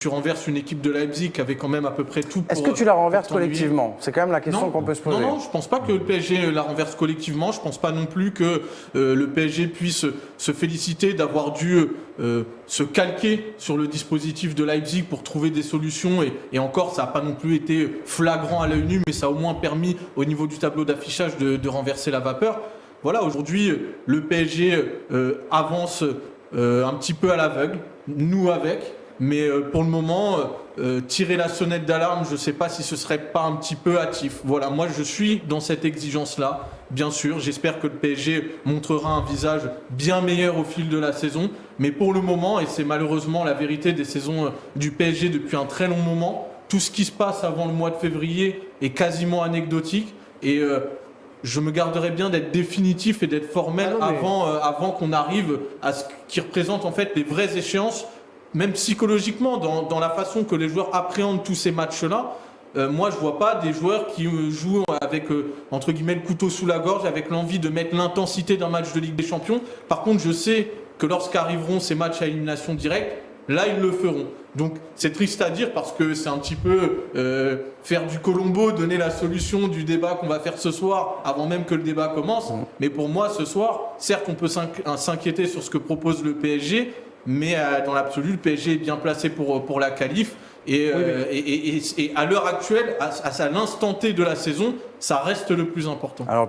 tu renverses une équipe de Leipzig qui avait quand même à peu près tout pour... Est-ce que tu la renverses collectivement? C'est quand même la question qu'on peut se poser. Non, je pense pas que le PSG la renverse collectivement. Je pense pas non plus que le PSG puisse se féliciter d'avoir dû se calquer sur le dispositif de Leipzig pour trouver des solutions. Et encore, ça n'a pas non plus été flagrant à l'œil nu, mais ça a au moins permis au niveau du tableau d'affichage de renverser la vapeur. Voilà, aujourd'hui, le PSG avance un petit peu à l'aveugle, nous avec. Mais pour le moment, tirer la sonnette d'alarme, je ne sais pas si ce serait pas un petit peu hâtif. Voilà, moi je suis dans cette exigence-là, bien sûr. J'espère que le PSG montrera un visage bien meilleur au fil de la saison. Mais pour le moment, et c'est malheureusement la vérité des saisons du PSG depuis un très long moment, tout ce qui se passe avant le mois de février est quasiment anecdotique. Et je me garderai bien d'être définitif et d'être formel avant qu'on arrive à ce qui représente en fait les vraies échéances. Même psychologiquement, dans la façon que les joueurs appréhendent tous ces matchs-là, moi je vois pas des joueurs qui jouent avec entre guillemets le couteau sous la gorge, avec l'envie de mettre l'intensité d'un match de Ligue des Champions. Par contre, je sais que lorsqu'arriveront ces matchs à élimination directe, là ils le feront. Donc c'est triste à dire parce que c'est un petit peu faire du Colombo, donner la solution du débat qu'on va faire ce soir avant même que le débat commence. Mais pour moi ce soir, certes on peut s'inquiéter sur ce que propose le PSG, mais dans l'absolu, le PSG est bien placé pour la qualif. Et à l'heure actuelle, à l'instant T de la saison, ça reste le plus important. Alors,